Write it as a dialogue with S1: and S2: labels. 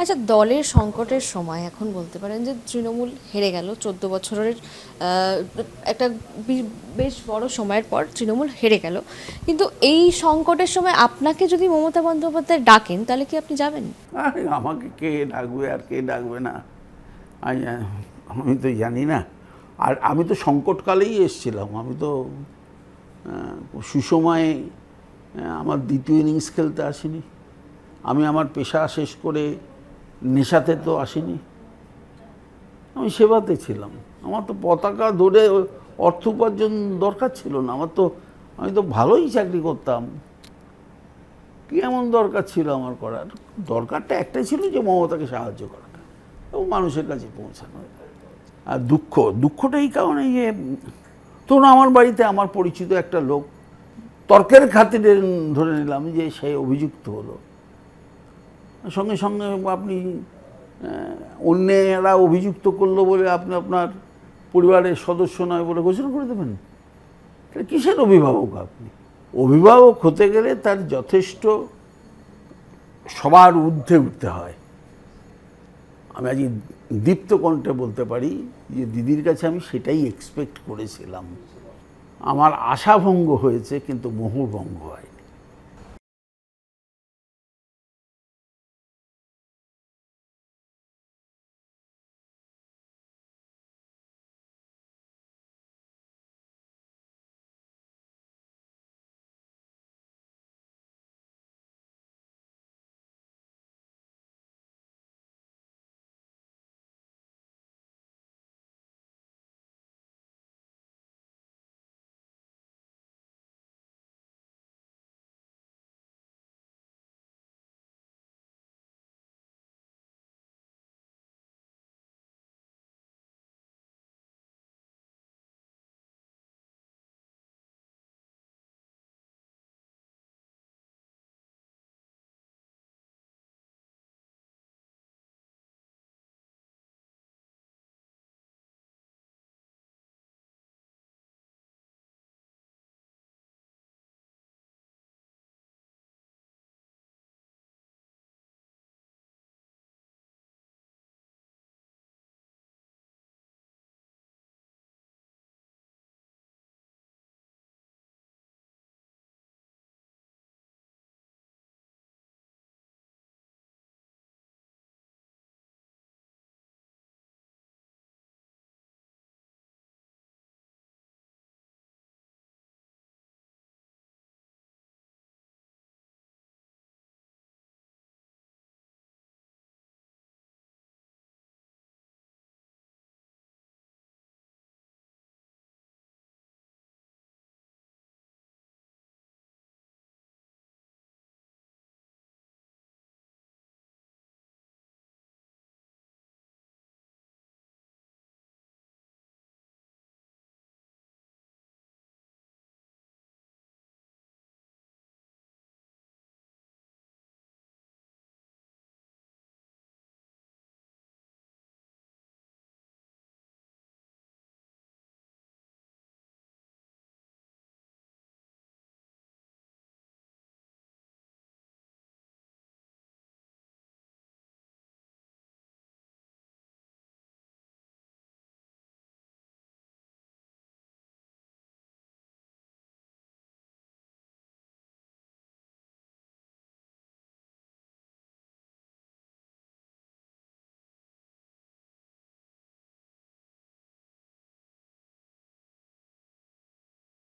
S1: আচ্ছা, দলের সংকটের সময় এখন বলতে পারেন যে তৃণমূল হেরে গেল 14 বছরের একটা বেশ বড় সময়ের পর তৃণমূল হেরে গেল, কিন্তু এই সংকটের সময় আপনাকে যদি মমতা বন্দ্যোপাধ্যায় ডাকেন তাহলে কি আপনি যাবেন?
S2: আরে আমাকে কে ডাকবে আর কে ডাকবে না আমি আমি তো জানি না। আর আমি তো সংকটকালেই এসেছিলাম, আমি তো সুসময়ে আমার দ্বিতীয় ইনিংস খেলতে আসিনি। আমি আমার পেশা শেষ করে নেশাতে তো আসিনি, আমি সেবাতে ছিলাম। আমার তো পতাকা ধরে অর্থ উপার্জন দরকার ছিল না, আমি তো ভালোই চাকরি করতাম। কি এমন দরকার ছিল আমার করার? দরকারটা একটাই ছিল যে মমতাকে সাহায্য করাটা এবং মানুষের কাছে পৌঁছানো। আর দুঃখটা এই কারণে যে তখন আমার বাড়িতে আমার পরিচিত একটা লোক তর্কের খাতিরে ধরে নিলাম যে সে অভিযুক্ত হলো, সঙ্গে সঙ্গে আপনি অন্যেরা অভিযুক্ত করলো বলে আপনি আপনার পরিবারের সদস্য নয় বলে ঘোষণা করে দেবেন? কিসের অভিভাবক আপনি? অভিভাবক হতে গেলে তার যথেষ্ট সবার ঊর্ধ্বে উঠতে হয়। আমি আজ দীপ্ত কণ্ঠে বলতে পারি যে দিদির কাছে আমি সেটাই এক্সপেক্ট করেছিলাম। আমার আশাভঙ্গ হয়েছে, কিন্তু মোহভঙ্গ হয়।